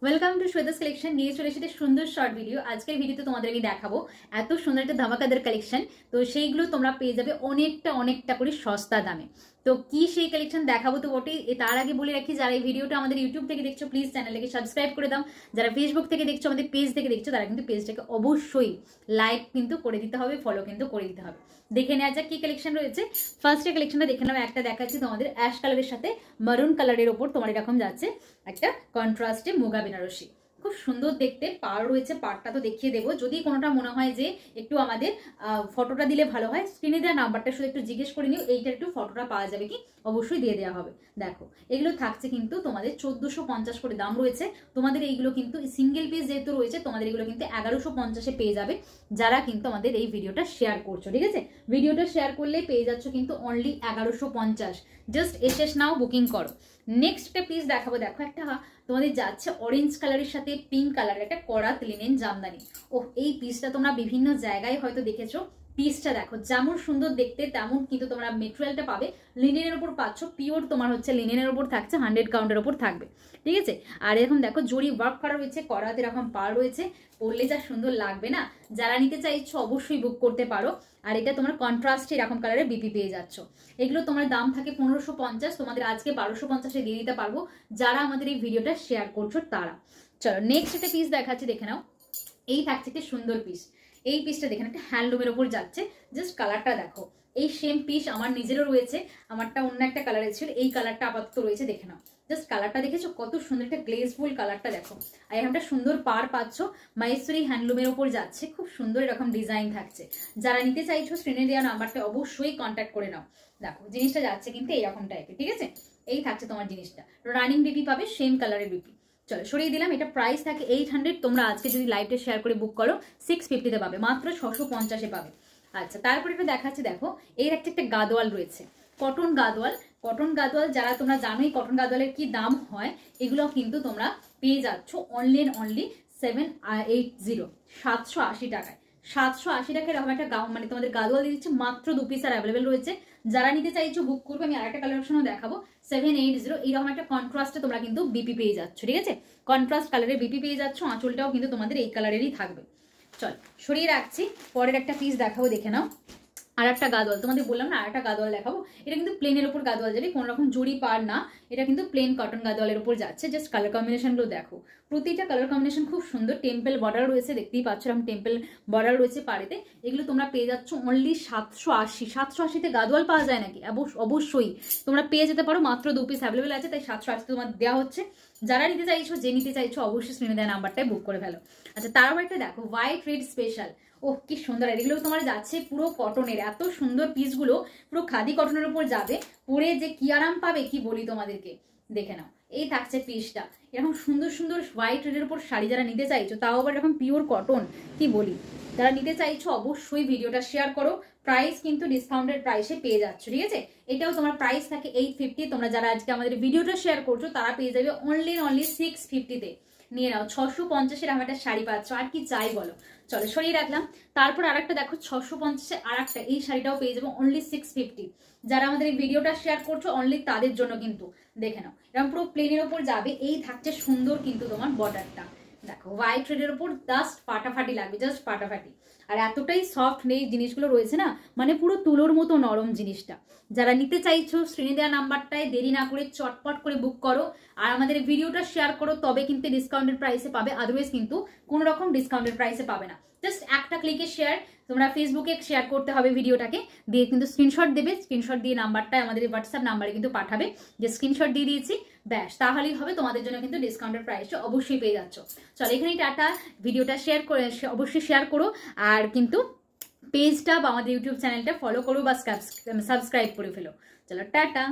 Welcome to শ্বেতাস collection. নিয়ে চলে এসেছে সুন্দর শর্ট ভিডিও। আজকের ভিডিওতে তোমাদের আমি দেখাবো এত সুন্দর একটা ধামাকাদার কালেকশন। তো সেইগুলো তোমরা পেয়ে যাবে অনেকটা করে সস্তা দামে। তো কি সেই কালেকশন দেখাবো তো বটেই। তার আগে বলে রাখি, যারা এই ভিডিওটা আমাদের ইউটিউব থেকে দেখছো প্লিজ চ্যানেলটাকে সাবস্ক্রাইব করে দাও। যারা ফেসবুক থেকে দেখছো, আমাদের পেজ থেকে দেখছো, তারা কিন্তু পেজটাকে অবশ্যই লাইক কিন্তু করে দিতে হবে, ফলো কিন্তু করে দিতে হবে। দেখে নেওয়া যাক কি কালেকশন রয়েছে। ফার্স্টে কালেকশনটা দেখে নাও। একটা দেখাচ্ছি তোমাদের অ্যাশ কালারের সাথে মারুন কালারের ওপর তোমার এরকম যাচ্ছে একটা কন্ট্রাস্টে মুগা বেনারসি। খুব সুন্দর দেখতে। পাড় রয়েছে, পাড়টা তো দেখিয়ে দেবো। যদি কোনোটা মনে হয় যে একটু আমাদের ফটোটা দিলে ভালো হয়, স্ক্রিনে দেওয়া নাম্বারটা শুধু একটু জিজ্ঞেস করে নিও, এইটার একটু ফটোটা পাওয়া যাবে কি, অবশ্যই দিয়ে দেওয়া হবে। দেখো এগুলো থাকছে কিন্তু তোমাদের 1450 করে দাম রয়েছে। তোমাদের এইগুলো কিন্তু সিঙ্গেল পিস যেহেতু রয়েছে, তোমাদের এগুলো কিন্তু 1150-এ পেয়ে যাবে, যারা কিন্তু আমাদের এই ভিডিওটা শেয়ার করছো। ঠিক আছে, ভিডিওটা শেয়ার করলে পেয়ে যাচ্ছ কিন্তু অনলি 1150। জাস্ট এসএস নাও, বুকিং করো। নেক্সট একটা পিস দেখাবো। দেখো একটা তোমাদের যাচ্ছে অরেঞ্জ কালারের সাথে পিঙ্ক কালারের একটা করাত লিনেন জামদানি। ও এই পিসটা তোমরা বিভিন্ন জায়গায় হয়তো দেখেছো। পিসটা দেখো যেমন সুন্দর দেখতে, তেমন কিন্তু তোমরা মেটেরিয়ালটা পাবে লিনেনের উপর পাচ্ছ। পিওর তোমার হচ্ছে লিনেনের উপর থাকছে, 100 কাউন্টের উপর থাকবে। ঠিক আছে, আর এরকম দেখো জরি ওয়ার্ক করা রয়েছে, করাত এরকম পার রয়েছে। পরলে যা সুন্দর লাগবে না। যারা নিতে চাইছো অবশ্যই বুক করতে পারো। আর এটা তোমার কন্ট্রাস্টে এরকম কালারের বিপি পেয়ে যাচ্ছ। এগুলো তোমার দাম থাকে 1550, তোমাদের আজকে 1250-এ দিয়ে দিতে পারবো, যারা আমাদের এই ভিডিওটা শেয়ার করছো তারা। চলো নেক্সট একটা পিস দেখাচ্ছি, দেখে নাও। এই থাকছে একটা সুন্দর পিস। এই পিসটা দেখেন একটা হ্যান্ডলুমের ওপর যাচ্ছে। জাস্ট কালারটা দেখো। এই সেম পিস আমার নিজেরও রয়েছে, আমারটা অন্য একটা কালারের ছিল, এই কালারটা আপাতত রয়েছে। দেখে নাও জাস্ট কালারটা দেখেছো কত সুন্দর একটা গ্লেজফুল কালারটা দেখো। আর এরকমটা সুন্দর পার পাচ্ছ। মাহেশ্বরী হ্যান্ডলুমের ওপর যাচ্ছে, খুব সুন্দর এরকম ডিজাইন থাকছে। যারা নিতে চাইছো স্ক্রিনে দেওয়া নাম্বারটা অবশ্যই কন্ট্যাক্ট করে নাও। দেখো জিনিসটা যাচ্ছে কিন্তু এইরকম টাইপের। ঠিক আছে, এই থাকছে তোমার জিনিসটা। রানিং বিপি পাবে, সেম কালারের বিপি। চলো সরিয়ে দিলাম। এটা প্রাইস থাকে 800। তোমরা আজকে যদি লাইভটা শেয়ার করে বুক করো 650-তে পাবে, মাত্র 650-এ পাবে। আচ্ছা তারপরে এটা দেখাচ্ছি। দেখো এই একটা গাদোয়াল রয়েছে, কটন গাদোয়াল। কটন গাদোয়াল যারা তোমরা জানোই কটন গাদোয়ালের কি দাম হয়, এগুলো কিন্তু তোমরা পেয়ে যাচ্ছ অনলি 780, 780 টাকায়। 780 টাকায় এরকম একটা মানে তোমাদের গাদোয়াল দিয়ে দিচ্ছে। মাত্র 2 পিস আর অ্যাভেলেবেল রয়েছে। যারা নিতে চাইছো বুক করবে। আমি আরেকটা কালেকশনও দেখাবো 780। এইরকম একটা কন্ট্রাস্টে তোমরা কিন্তু বিপি পেয়ে যাচ্ছ। ঠিক আছে, কন্ট্রাস্ট কালারের বিপি পেয়ে যাচ্ছ। আঁচলটাও কিন্তু তোমাদের এই কালারেরই থাকবে। চল সরিয়ে রাখছি, পরের একটা পিস দেখাবো, দেখে নাও। আর একটা গাদোয়াল তোমাদের বললাম না, আর একটা গাদোয়াল দেখাবো। এটা কিন্তু প্লেনের উপর গাদোয়াল যাবে, কোনো রকম জড়ি পার না। এটা কিন্তু প্লেন কটন গাদোয়ালের উপর যাচ্ছে। জাস্ট কালার কম্বিনেশনগুলো দেখো, প্রতিটা কালার কম্বিনেশন খুব সুন্দর। টেম্পল বর্ডার রয়েছে, দেখতেই পাচ্ছ এরকম টেম্পল বর্ডার রয়েছে পাড়েতে। এগুলো তোমরা পেয়ে যাচ্ছ অনলি 780। 780-তে গাদোয়াল পাওয়া যায় নাকি? অবশ্যই তোমরা পেয়ে যেতে পারো। মাত্র 2 পিস অ্যাভেলেবেল আছে, তাই 780 তোমার দেওয়া হচ্ছে। যারা নিতে চাইছো, যে নিতে চাইছো অবশ্যই স্ক্রিনে দেওয়া নাম্বারটাই বুক করে ফেলো। আচ্ছা তারপর একটা দেখো হোয়াইট রেড স্পেশাল। ও কি সুন্দর। এগুলো তোমার যাচ্ছে পুরো কটনের। এত সুন্দর পিসগুলো পুরো খাদি কটনের উপর যাবে। পরে যে কি আরাম পাবে কি বলি তোমাদেরকে। দেখে নাও এই থাকছে পিসটা। এরকম সুন্দর সুন্দর হোয়াইট রেডের উপর শাড়ি যারা নিতে চাইছো, তাও আবার এরকম পিওর কটন, কি বলি। যারা নিতে চাইছো অবশ্যই ভিডিওটা শেয়ার করো। প্রাইস কিন্তু ডিসকাউন্টেড প্রাইসে পেয়ে যাচ্ছ। ঠিক আছে, এটাও তোমার প্রাইস থাকে 850। তোমরা যারা আজকে আমাদের ভিডিওটা শেয়ার করছো তারা পেয়ে যাবে অনলি 650-তে। নিয়ে নাও 650-এর আমার একটা শাড়ি পাচ্ছ, আর কি চাই বলো। চলো সরিয়ে রাখলাম। তারপর আরেকটা দেখো 650-এ আরেকটা, এই শাড়িটাও পেয়ে যাবো অনলি 650। যারা আমাদের এই ভিডিওটা শেয়ার করছো অনলি তাদের জন্য কিন্তু। দেখে নাও এরকম পুরো প্লেনের ওপর যাবে। এই থাকছে সুন্দর কিন্তু তোমার বর্ডারটা। দেখো হোয়াইট রেডের ওপর জাস্ট ফাটাফাটি লাগবে, জাস্ট ফাটাফাটি। আর এতটাই সফট নেই জিনিসগুলো রয়েছে না, মানে পুরো তুলোর মতো নরম জিনিসটা। যারা নিতে চাইছো স্ক্রিনে দেওয়া নাম্বারটায় দেরি না করে চটপট করে বুক করো। আর আমাদের ভিডিওটা শেয়ার করো, তবে কিন্তু ডিসকাউন্টেড প্রাইসে পাবে। আদারওয়াইজ কিন্তু কোনো রকম ডিসকাউন্টেড প্রাইসে পাবে না। জাস্ট একটা ক্লিকে শেয়ার। তোমরা ফেসবুকে শেয়ার করতে হবে ভিডিওটাকে, দিয়ে কিন্তু স্ক্রিনশট দেবে। স্ক্রিনশট দিয়ে নাম্বারটা আমাদের হোয়াটসঅ্যাপ নাম্বারে কিন্তু পাঠাবে, যে স্ক্রিনশট দিয়ে দিয়েছি, ব্যাস তাহলেই হবে। তোমাদের জন্য কিন্তু ডিসকাউন্টেড প্রাইসটা অবশ্যই পেয়ে যাচ্ছ। চলো এখানেই টাটা। ভিডিওটা শেয়ার করে অবশ্যই শেয়ার করো। আর কিন্তু পেজটা বা আমাদের ইউটিউব চ্যানেলটা ফলো করো বা সাবস্ক্রাইব করে ফেলো। চলো টাটা।